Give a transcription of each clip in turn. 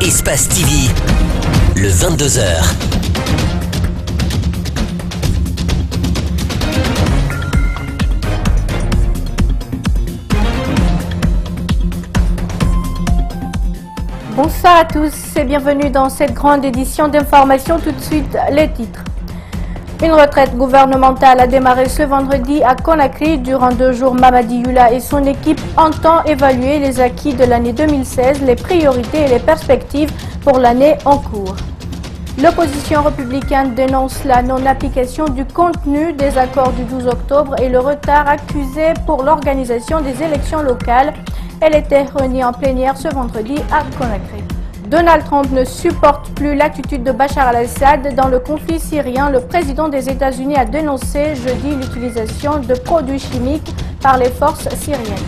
Espace TV, le 22h. Bonsoir à tous et bienvenue dans cette grande édition d'information. Tout de suite, les titres. Une retraite gouvernementale a démarré ce vendredi à Conakry. Durant 2 jours, Mamadi Yula et son équipe entendent évaluer les acquis de l'année 2016, les priorités et les perspectives pour l'année en cours. L'opposition républicaine dénonce la non-application du contenu des accords du 12 octobre et le retard accusé pour l'organisation des élections locales. Elle était réunie en plénière ce vendredi à Conakry. Donald Trump ne supporte plus l'attitude de Bachar al-Assad dans le conflit syrien. Le président des États-Unis a dénoncé jeudi l'utilisation de produits chimiques par les forces syriennes.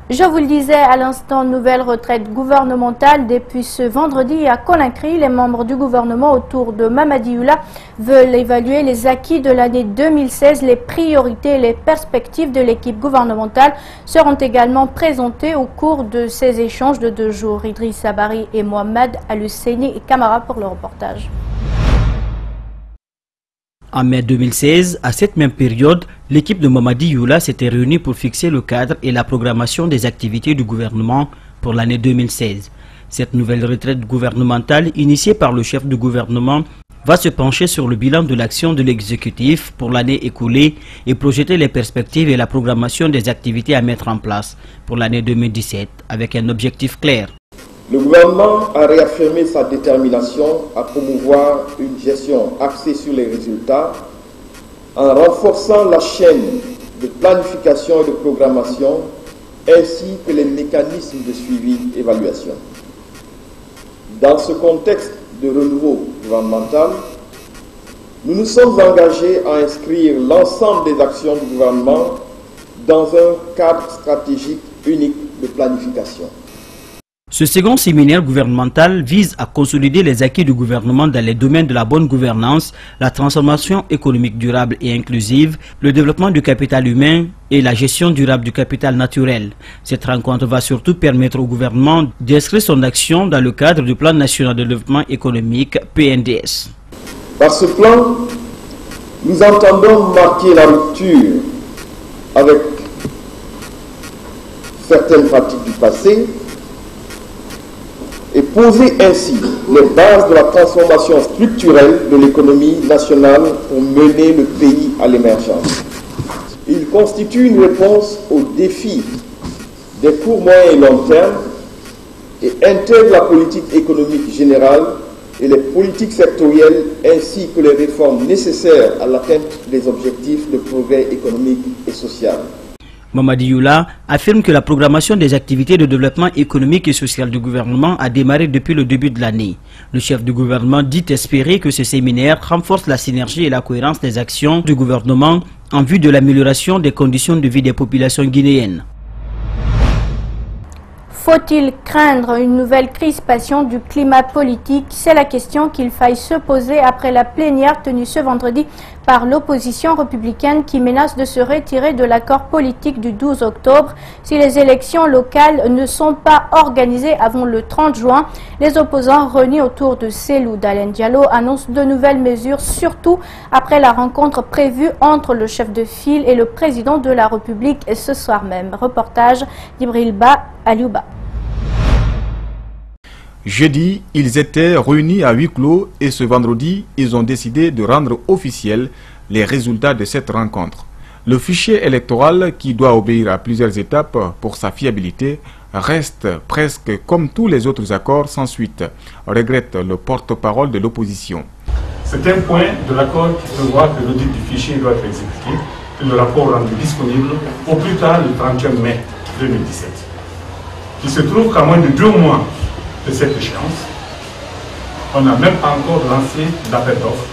Je vous le disais à l'instant, nouvelle retraite gouvernementale depuis ce vendredi à Conakry. Les membres du gouvernement autour de Mamadi Yula veulent évaluer les acquis de l'année 2016. Les priorités et les perspectives de l'équipe gouvernementale seront également présentées au cours de ces échanges de 2 jours. Idriss Sabari et Mohamed Al-Husseini et Camara pour le reportage. En mai 2016, à cette même période, l'équipe de Mamadi Yula s'était réunie pour fixer le cadre et la programmation des activités du gouvernement pour l'année 2016. Cette nouvelle retraite gouvernementale, initiée par le chef du gouvernement, va se pencher sur le bilan de l'action de l'exécutif pour l'année écoulée et projeter les perspectives et la programmation des activités à mettre en place pour l'année 2017, avec un objectif clair. Le gouvernement a réaffirmé sa détermination à promouvoir une gestion axée sur les résultats en renforçant la chaîne de planification et de programmation ainsi que les mécanismes de suivi et d'évaluation. Dans ce contexte de renouveau gouvernemental, nous nous sommes engagés à inscrire l'ensemble des actions du gouvernement dans un cadre stratégique unique de planification. Ce second séminaire gouvernemental vise à consolider les acquis du gouvernement dans les domaines de la bonne gouvernance, la transformation économique durable et inclusive, le développement du capital humain et la gestion durable du capital naturel. Cette rencontre va surtout permettre au gouvernement d'inscrire son action dans le cadre du Plan national de développement économique PNDS. Par ce plan, nous entendons marquer la rupture avec certaines pratiques du passé et poser ainsi les bases de la transformation structurelle de l'économie nationale pour mener le pays à l'émergence. Il constitue une réponse aux défis des courts, moyens et long termes et intègre la politique économique générale et les politiques sectorielles ainsi que les réformes nécessaires à l'atteinte des objectifs de progrès économique et social. Mamadi Yula affirme que la programmation des activités de développement économique et social du gouvernement a démarré depuis le début de l'année. Le chef du gouvernement dit espérer que ce séminaire renforce la synergie et la cohérence des actions du gouvernement en vue de l'amélioration des conditions de vie des populations guinéennes. Faut-il craindre une nouvelle crispation du climat politique? C'est la question qu'il faille se poser après la plénière tenue ce vendredi par l'opposition républicaine qui menace de se retirer de l'accord politique du 12 octobre si les élections locales ne sont pas organisées avant le 30 juin. Les opposants réunis autour de Cellou Dalein Diallo annoncent de nouvelles mesures, surtout après la rencontre prévue entre le chef de file et le président de la République ce soir même. Reportage d'Ibril Ba Aliouba. Jeudi, ils étaient réunis à huis clos et ce vendredi, ils ont décidé de rendre officiels les résultats de cette rencontre. Le fichier électoral, qui doit obéir à plusieurs étapes pour sa fiabilité, reste presque comme tous les autres accords sans suite, regrette le porte-parole de l'opposition. C'est un point de l'accord qui prévoit que l'audit du fichier doit être exécuté et le rapport rendu disponible au plus tard le 31 mai 2017. Il se trouve qu'à moins de 2 mois de cette échéance, on n'a même pas encore lancé l'appel d'offres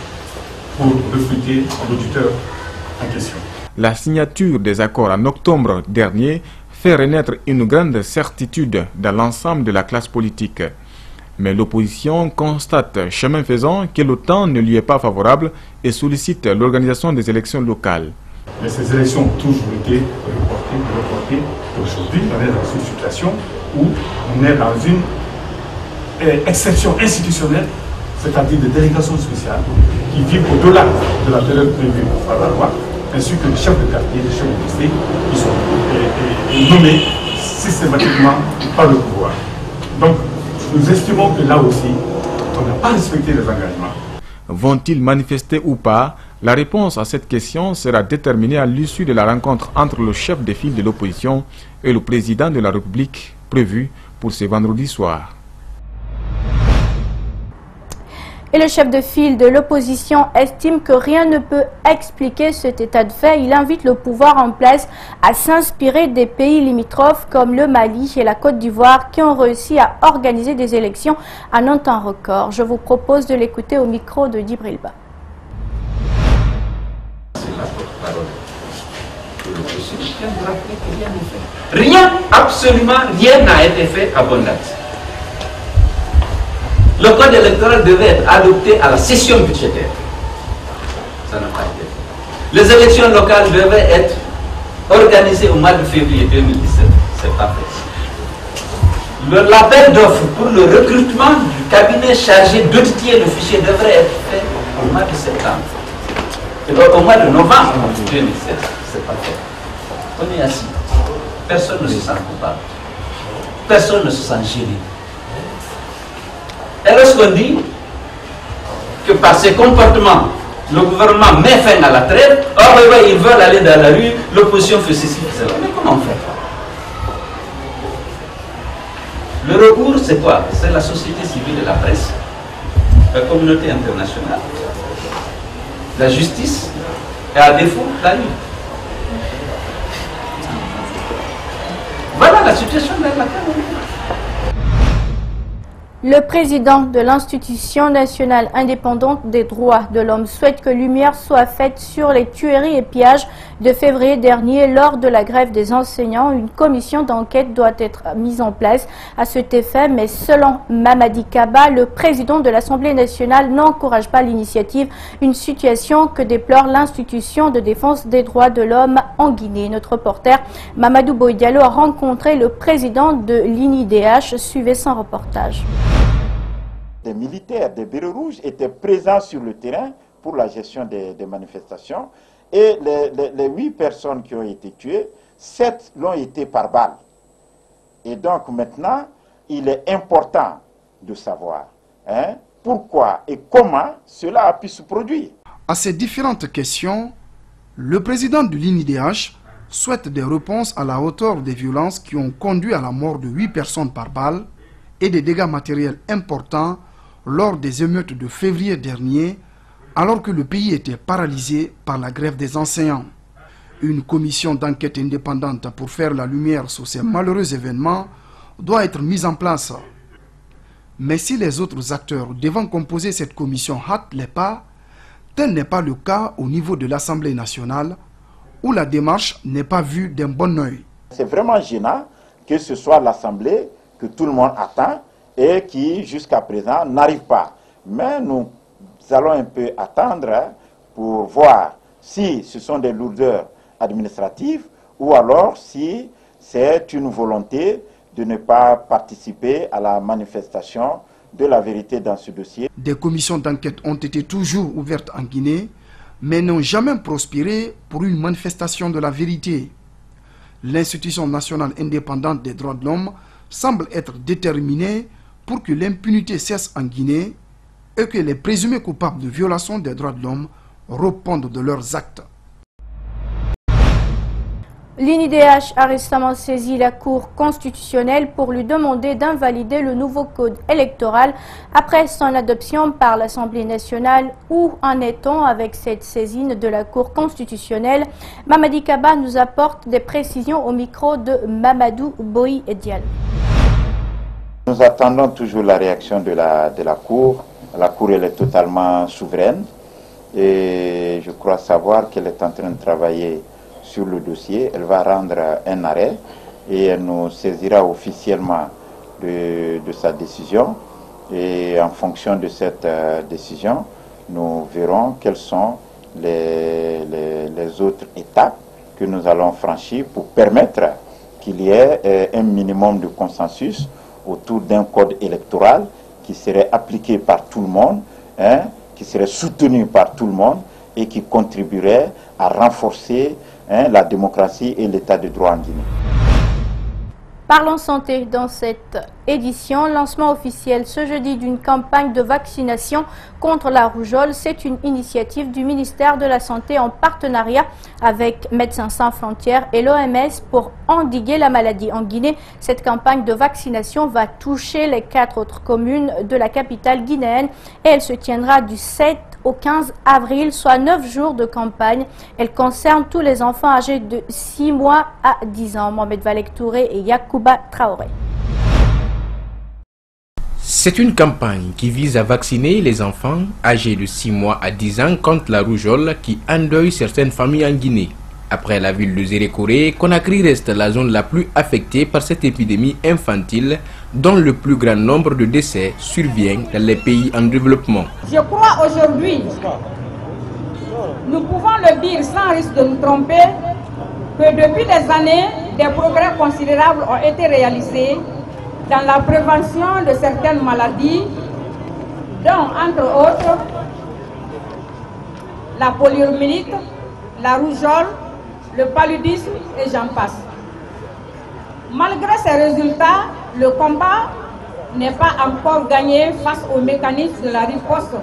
pour recruter l'auditeur en question. La signature des accords en octobre dernier fait renaître une grande certitude dans l'ensemble de la classe politique. Mais l'opposition constate, chemin faisant, que le temps ne lui est pas favorable et sollicite l'organisation des élections locales. Mais ces élections ont toujours été reportées. Aujourd'hui, on est dans une situation où on est dans une exception institutionnelle, c'est-à-dire des délégations spéciales qui vivent au-delà de la période prévue par la loi, ainsi que les chefs de quartier, les chefs de district qui sont nommés systématiquement par le pouvoir. Donc, nous estimons que là aussi, on n'a pas respecté les engagements. Vont-ils manifester ou pas? La réponse à cette question sera déterminée à l'issue de la rencontre entre le chef de file de l'opposition et le président de la République prévue pour ce vendredi soir. Et le chef de file de l'opposition estime que rien ne peut expliquer cet état de fait. Il invite le pouvoir en place à s'inspirer des pays limitrophes comme le Mali et la Côte d'Ivoire qui ont réussi à organiser des élections en un temps record. Je vous propose de l'écouter au micro de Djibril Ba. C'est la porte-parole de l'opposition qui vient de rappeler que rien n'est fait. Rien, absolument rien n'a été fait à bonne date. Le code électoral devait être adopté à la session budgétaire. Ça n'a pas été fait. Les élections locales devaient être organisées au mois de février 2017. C'est pas fait. L'appel d'offres pour le recrutement du cabinet chargé d'auditer le fichier devrait être fait au mois de septembre. Et donc au mois de novembre 2017. C'est pas fait. On est assis. Personne ne se sent coupable. Personne ne se sent gêné. Et lorsqu'on dit que par ces comportements, le gouvernement met fin à la trêve, ils veulent aller dans la rue, l'opposition fait ceci, cela. Mais comment on fait? Le recours, c'est quoi? C'est la société civile et la presse, la communauté internationale, la justice, et à défaut, la rue. Voilà la situation dans laquelle on est. Le président de l'institution nationale indépendante des droits de l'homme souhaite que lumière soit faite sur les tueries et pillages de février dernier lors de la grève des enseignants. Une commission d'enquête doit être mise en place à cet effet, mais selon Mamadi Kaba, le président de l'Assemblée nationale n'encourage pas l'initiative, une situation que déplore l'institution de défense des droits de l'homme en Guinée. Notre reporter Mamadou Boy-Diallo a rencontré le président de l'INIDH. Suivez son reportage. Des militaires des Bérets Rouges étaient présents sur le terrain pour la gestion des manifestations et les 8 personnes qui ont été tuées, 7 l'ont été par balle. Et donc maintenant, il est important de savoir pourquoi et comment cela a pu se produire. À ces différentes questions, le président de l'INIDH souhaite des réponses à la hauteur des violences qui ont conduit à la mort de 8 personnes par balle et des dégâts matériels importants lors des émeutes de février dernier, alors que le pays était paralysé par la grève des enseignants. Une commission d'enquête indépendante pour faire la lumière sur ces malheureux événements doit être mise en place. Mais si les autres acteurs devant composer cette commission hâtent les pas, tel n'est pas le cas au niveau de l'Assemblée nationale, où la démarche n'est pas vue d'un bon œil. C'est vraiment gênant que ce soit l'Assemblée que tout le monde attend et qui, jusqu'à présent, n'arrive pas. Mais nous allons un peu attendre pour voir si ce sont des lourdeurs administratives ou alors si c'est une volonté de ne pas participer à la manifestation de la vérité dans ce dossier. Des commissions d'enquête ont été toujours ouvertes en Guinée, mais n'ont jamais prospéré pour une manifestation de la vérité. L'Institution nationale indépendante des droits de l'homme semble être déterminée pour que l'impunité cesse en Guinée et que les présumés coupables de violation des droits de l'homme répondent de leurs actes. L'INIDH a récemment saisi la Cour constitutionnelle pour lui demander d'invalider le nouveau code électoral après son adoption par l'Assemblée nationale. Où en est-on avec cette saisine de la Cour constitutionnelle? Mamadi Kaba nous apporte des précisions au micro de Mamadou Boy-Diallo. Nous attendons toujours la réaction de la Cour. La Cour, elle est totalement souveraine et je crois savoir qu'elle est en train de travailler sur le dossier. Elle va rendre un arrêt et elle nous saisira officiellement de sa décision. Et en fonction de cette décision, nous verrons quelles sont les autres étapes que nous allons franchir pour permettre qu'il y ait un minimum de consensus autour d'un code électoral qui serait appliqué par tout le monde, hein, qui serait soutenu par tout le monde et qui contribuerait à renforcer la démocratie et l'état de droit en Guinée. Parlons santé dans cette édition. Lancement officiel ce jeudi d'une campagne de vaccination contre la rougeole. C'est une initiative du ministère de la Santé en partenariat avec Médecins sans frontières et l'OMS pour endiguer la maladie en Guinée. Cette campagne de vaccination va toucher les 4 autres communes de la capitale guinéenne et elle se tiendra du 7 au 15 avril, soit 9 jours de campagne. Elle concerne tous les enfants âgés de 6 mois à 10 ans. Mohamed Valek Touré et Yacouba Traoré. C'est une campagne qui vise à vacciner les enfants âgés de 6 mois à 10 ans contre la rougeole qui endeuille certaines familles en Guinée. Après la ville de Zérékoré, Conakry reste la zone la plus affectée par cette épidémie infantile dont le plus grand nombre de décès survient dans les pays en développement. Je crois aujourd'hui, nous pouvons le dire sans risque de nous tromper, que depuis des années, des progrès considérables ont été réalisés dans la prévention de certaines maladies, dont entre autres la poliomyélite, la rougeole, le paludisme et j'en passe. Malgré ces résultats, le combat n'est pas encore gagné face aux mécanismes de la riposte.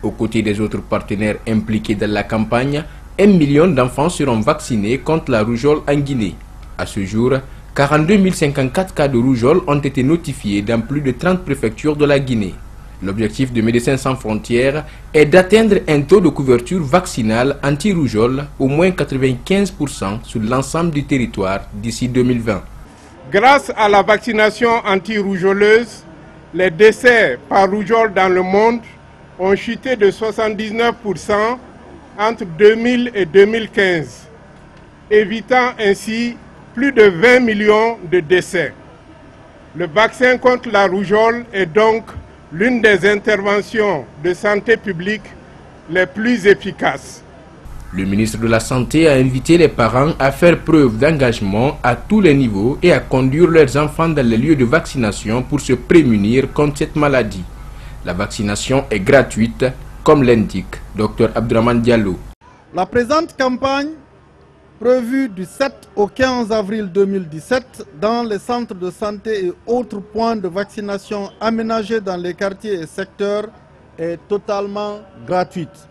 Aux côtés des autres partenaires impliqués dans la campagne, 1 million d'enfants seront vaccinés contre la rougeole en Guinée. À ce jour, 42 054 cas de rougeole ont été notifiés dans plus de 30 préfectures de la Guinée. L'objectif de Médecins sans frontières est d'atteindre un taux de couverture vaccinale anti-rougeole au moins 95% sur l'ensemble du territoire d'ici 2020. Grâce à la vaccination anti-rougeoleuse, les décès par rougeole dans le monde ont chuté de 79% entre 2000 et 2015, évitant ainsi plus de 20 millions de décès. Le vaccin contre la rougeole est donc l'une des interventions de santé publique les plus efficaces. Le ministre de la Santé a invité les parents à faire preuve d'engagement à tous les niveaux et à conduire leurs enfants dans les lieux de vaccination pour se prémunir contre cette maladie. La vaccination est gratuite, comme l'indique Dr Abdraman Diallo. La présente campagne, prévue du 7 au 15 avril 2017 dans les centres de santé et autres points de vaccination aménagés dans les quartiers et secteurs, est totalement gratuite.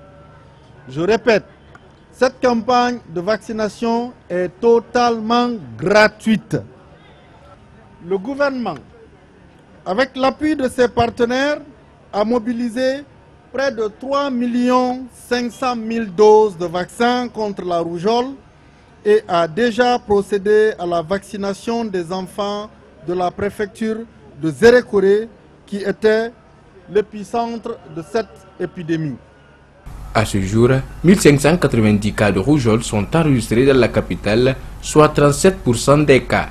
Je répète, cette campagne de vaccination est totalement gratuite. Le gouvernement, avec l'appui de ses partenaires, a mobilisé près de 3 500 000 doses de vaccins contre la rougeole et a déjà procédé à la vaccination des enfants de la préfecture de Zérékoré qui était l'épicentre de cette épidémie. À ce jour, 1590 cas de rougeole sont enregistrés dans la capitale, soit 37% des cas.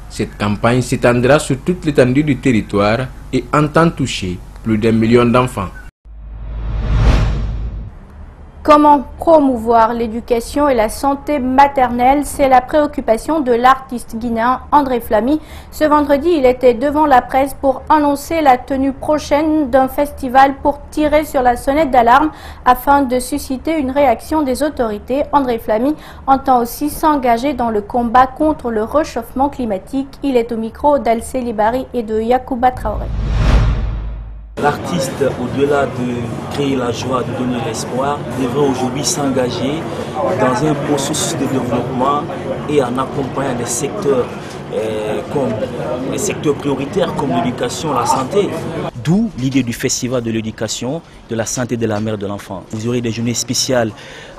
Cette campagne s'étendra sur toute l'étendue du territoire et entend toucher plus d'1 million d'enfants. Comment promouvoir l'éducation et la santé maternelle? C'est la préoccupation de l'artiste guinéen André Flamy. Ce vendredi, il était devant la presse pour annoncer la tenue prochaine d'un festival pour tirer sur la sonnette d'alarme afin de susciter une réaction des autorités. André Flamy entend aussi s'engager dans le combat contre le réchauffement climatique. Il est au micro d'Alcé Libari et de Yacouba Traoré. L'artiste, au-delà de créer la joie, de donner l'espoir, devrait aujourd'hui s'engager dans un processus de développement et en accompagnant des secteurs comme les secteurs prioritaires comme l'éducation, la santé. D'où l'idée du festival de l'éducation, de la santé de la mère et de l'enfant. Vous aurez des journées spéciales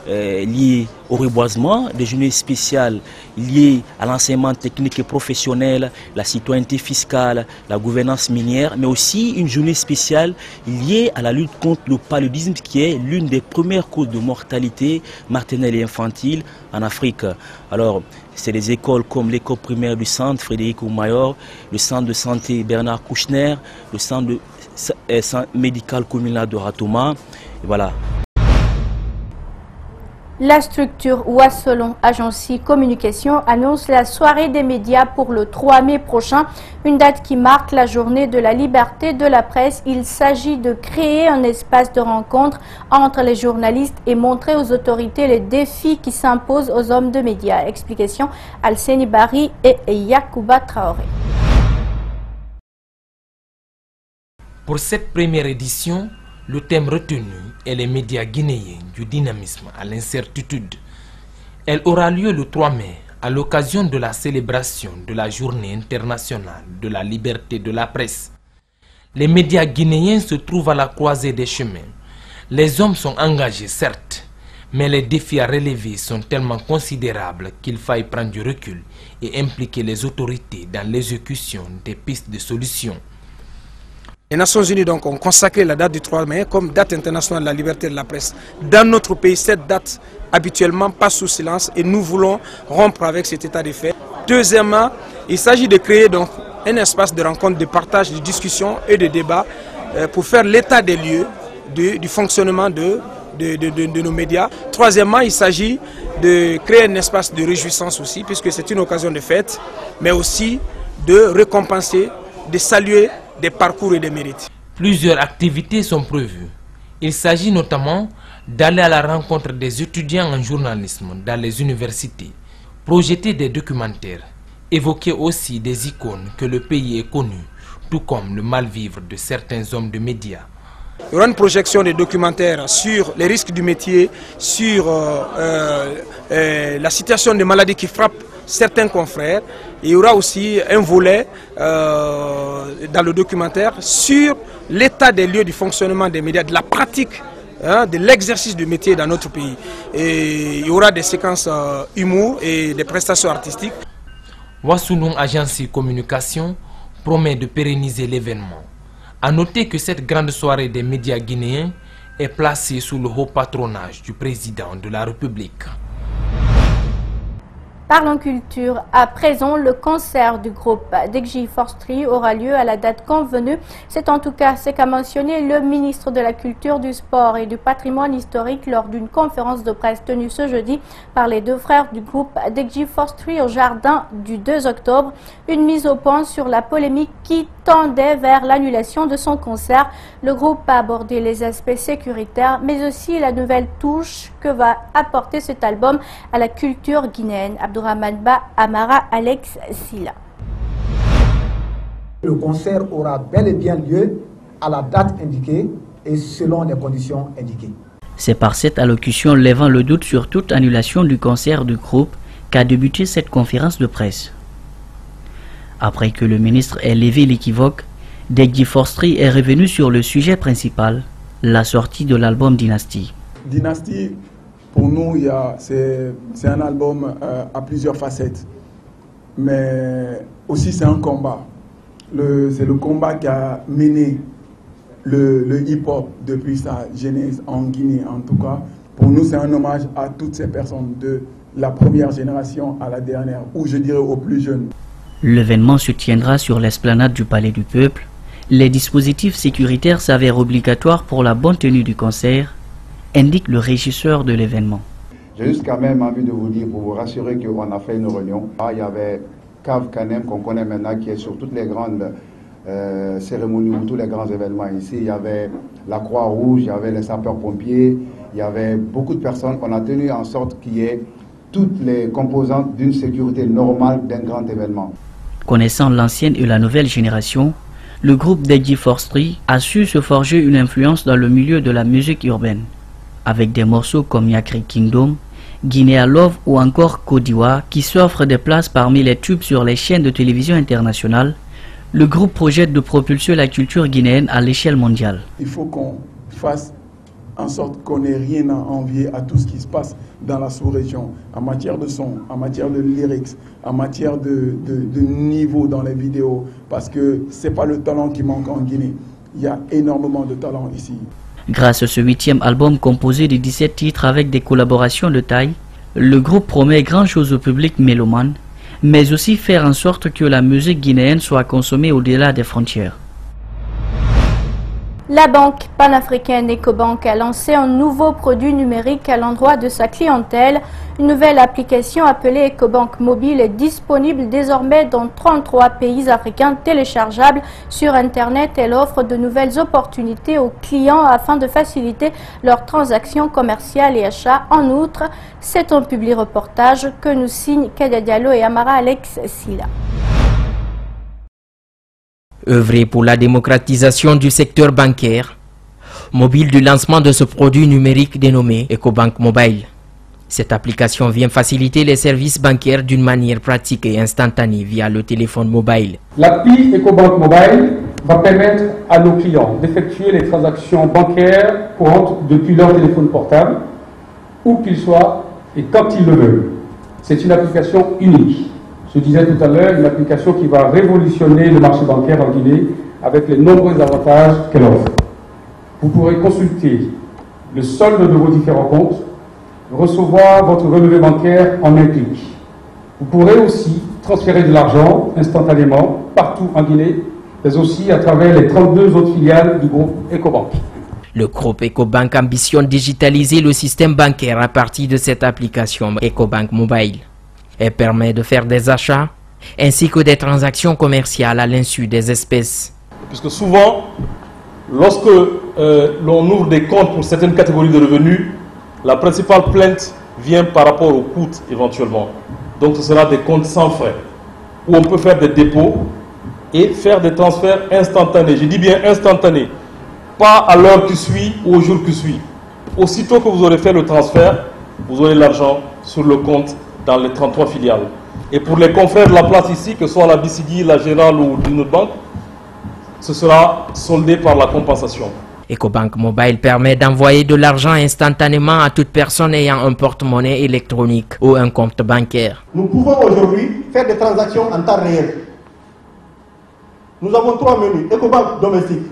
liées au reboisement, des journées spéciales liées à l'enseignement technique et professionnel, la citoyenneté fiscale, la gouvernance minière, mais aussi une journée spéciale liée à la lutte contre le paludisme qui est l'une des premières causes de mortalité maternelle et infantile en Afrique. Alors, c'est des écoles comme l'école primaire du centre Frédéric Oumayor, le centre de santé Bernard Kouchner, le centre médical communal de Ratouma. Et voilà. La structure Wasselon Agency Communication annonce la soirée des médias pour le 3 mai prochain, une date qui marque la journée de la liberté de la presse. Il s'agit de créer un espace de rencontre entre les journalistes et montrer aux autorités les défis qui s'imposent aux hommes de médias. Explication Alseni Bari et Yacouba Traoré. Pour cette première édition, le thème retenu est les médias guinéens du dynamisme à l'incertitude. Elle aura lieu le 3 mai à l'occasion de la célébration de la Journée internationale de la liberté de la presse. Les médias guinéens se trouvent à la croisée des chemins. Les hommes sont engagés, certes, mais les défis à relever sont tellement considérables qu'il faille prendre du recul et impliquer les autorités dans l'exécution des pistes de solutions. Les Nations Unies donc ont consacré la date du 3 mai comme date internationale de la liberté de la presse. Dans notre pays, cette date habituellement passe sous silence et nous voulons rompre avec cet état de fait. Deuxièmement, il s'agit de créer donc un espace de rencontre, de partage, de discussion et de débat pour faire l'état des lieux du fonctionnement de nos médias. Troisièmement, il s'agit de créer un espace de réjouissance aussi, puisque c'est une occasion de fête, mais aussi de récompenser, de saluer des parcours et des mérites. Plusieurs activités sont prévues. Il s'agit notamment d'aller à la rencontre des étudiants en journalisme dans les universités, projeter des documentaires, évoquer aussi des icônes que le pays est connu, tout comme le mal-vivre de certains hommes de médias. Il y aura une projection des documentaires sur les risques du métier, sur la situation des maladies qui frappent certains confrères. Il y aura aussi un volet dans le documentaire sur l'état des lieux du fonctionnement des médias, de la pratique, de l'exercice du métier dans notre pays. Et il y aura des séquences humour et des prestations artistiques. Wasselon Agency Communication promet de pérenniser l'événement. A noter que cette grande soirée des médias guinéens est placée sous le haut patronage du président de la République. Parlons culture. À présent, le concert du groupe Degji Forestry aura lieu à la date convenue. C'est en tout cas ce qu'a mentionné le ministre de la Culture, du Sport et du Patrimoine historique lors d'une conférence de presse tenue ce jeudi par les deux frères du groupe Degji Forestry au jardin du 2 octobre. Une mise au point sur la polémique qui tendait vers l'annulation de son concert. Le groupe a abordé les aspects sécuritaires, mais aussi la nouvelle touche que va apporter cet album à la culture guinéenne. Abdourahmane Ba, Amara, Alex Silla. Le concert aura bel et bien lieu à la date indiquée et selon les conditions indiquées. C'est par cette allocution levant le doute sur toute annulation du concert du groupe qu'a débuté cette conférence de presse. Après que le ministre ait levé l'équivoque, Degji Forestry est revenu sur le sujet principal, la sortie de l'album Dynasty. Dynasty, pour nous, c'est un album à plusieurs facettes, mais aussi c'est un combat. C'est le combat qui a mené le hip-hop depuis sa genèse en Guinée, en tout cas. Pour nous, c'est un hommage à toutes ces personnes, de la première génération à la dernière, ou je dirais aux plus jeunes. L'événement se tiendra sur l'esplanade du Palais du Peuple. Les dispositifs sécuritaires s'avèrent obligatoires pour la bonne tenue du concert, indique le régisseur de l'événement. J'ai juste quand même envie de vous dire, pour vous rassurer qu'on a fait une réunion. Il y avait Cave Canem, qu'on connaît maintenant, qui est sur toutes les grandes cérémonies ou tous les grands événements ici. Il y avait la Croix-Rouge, il y avait les sapeurs-pompiers, il y avait beaucoup de personnes. On a tenu en sorte qu'il y ait toutes les composantes d'une sécurité normale d'un grand événement. Connaissant l'ancienne et la nouvelle génération, le groupe Degji Forestry a su se forger une influence dans le milieu de la musique urbaine, avec des morceaux comme Yakri Kingdom, Guinea Love ou encore Kodiwa qui s'offrent des places parmi les tubes sur les chaînes de télévision internationales. Le groupe projette de propulser la culture guinéenne à l'échelle mondiale. Il faut qu'on fasse en sorte qu'on n'ait rien à envier à tout ce qui se passe dans la sous-région, en matière de son, en matière de lyrics, en matière de niveau dans les vidéos, parce que ce n'est pas le talent qui manque en Guinée. Il y a énormément de talent ici. Grâce à ce 8e album composé de 17 titres avec des collaborations de taille, le groupe promet grand chose au public mélomane, mais aussi faire en sorte que la musique guinéenne soit consommée au-delà des frontières. La banque panafricaine Ecobank a lancé un nouveau produit numérique à l'endroit de sa clientèle. Une nouvelle application appelée Ecobank Mobile est disponible désormais dans 33 pays africains, téléchargeable sur Internet. Elle offre de nouvelles opportunités aux clients afin de faciliter leurs transactions commerciales et achats. En outre, c'est un public reportage que nous signent Kadia Diallo et Amara Alex Silla. Œuvrer pour la démocratisation du secteur bancaire, mobile du lancement de ce produit numérique dénommé Ecobank Mobile. Cette application vient faciliter les services bancaires d'une manière pratique et instantanée via le téléphone mobile. L'appli Ecobank Mobile va permettre à nos clients d'effectuer les transactions bancaires courantes depuis leur téléphone portable, où qu'ils soient et quand ils le veulent. C'est une application unique. Je disais tout à l'heure, une application qui va révolutionner le marché bancaire en Guinée avec les nombreux avantages qu'elle offre. Vous pourrez consulter le solde de vos différents comptes, recevoir votre relevé bancaire en un clic. Vous pourrez aussi transférer de l'argent instantanément partout en Guinée, mais aussi à travers les 32 autres filiales du groupe Ecobank. Le groupe Ecobank ambitionne digitaliser le système bancaire à partir de cette application Ecobank Mobile. Elle permet de faire des achats ainsi que des transactions commerciales à l'insu des espèces. Puisque souvent, lorsque l'on ouvre des comptes pour certaines catégories de revenus, la principale plainte vient par rapport aux coûts éventuellement. Donc ce sera des comptes sans frais, où on peut faire des dépôts et faire des transferts instantanés. Je dis bien instantanés, pas à l'heure qui suit ou au jour qui suit. Aussitôt que vous aurez fait le transfert, vous aurez l'argent sur le compte dans les 33 filiales. Et pour les confrères de la place ici, que ce soit la BCD, la Générale ou d'une autre banque, ce sera soldé par la compensation. Ecobank Mobile permet d'envoyer de l'argent instantanément à toute personne ayant un porte-monnaie électronique ou un compte bancaire. Nous pouvons aujourd'hui faire des transactions en temps réel. Nous avons 3 menus. Ecobank domestique.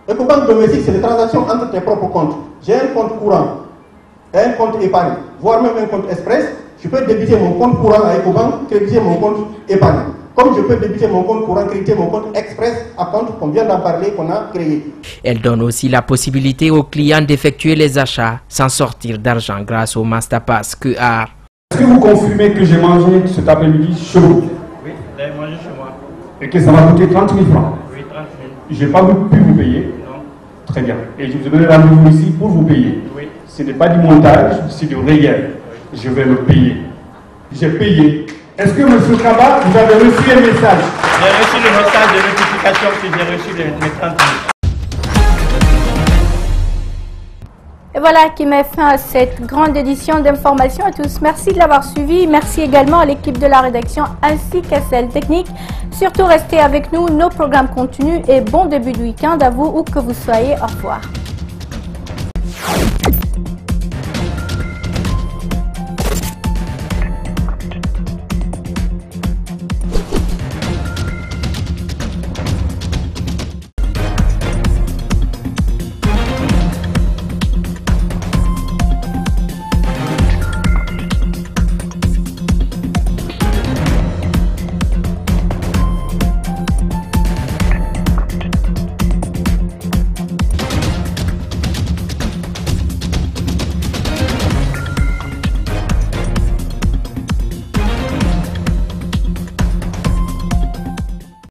Ecobank domestique, c'est des transactions entre tes propres comptes. J'ai un compte courant, un compte épargne, voire même un compte express. Je peux débiter mon compte courant à Ecobank, créditer mon compte épargne. Comme je peux débiter mon compte courant, créditer mon compte express à compte qu'on vient d'en parler, qu'on a créé. Elle donne aussi la possibilité aux clients d'effectuer les achats sans sortir d'argent grâce au Masterpass QR. Est-ce que vous confirmez que j'ai mangé cet après-midi chez vous? Oui, j'ai mangé chez moi. Et que ça m'a coûté 30 000 francs? Oui, 30 000. Je n'ai pas pu vous payer? Non. Très bien. Et je vous ai donné rendez-vous ici pour vous payer? Oui. Ce n'est pas du montage, c'est du réel. Je vais le payer. J'ai payé. Est-ce que M. Kaba, vous avez reçu un message? J'ai reçu le message de notification que j'ai reçu de mes 30 000. Et voilà qui met fin à cette grande édition d'information à tous. Merci de l'avoir suivi. Merci également à l'équipe de la rédaction ainsi qu'à celle technique. Surtout restez avec nous, nos programmes continuent et bon début de week-end à vous où que vous soyez. Au revoir.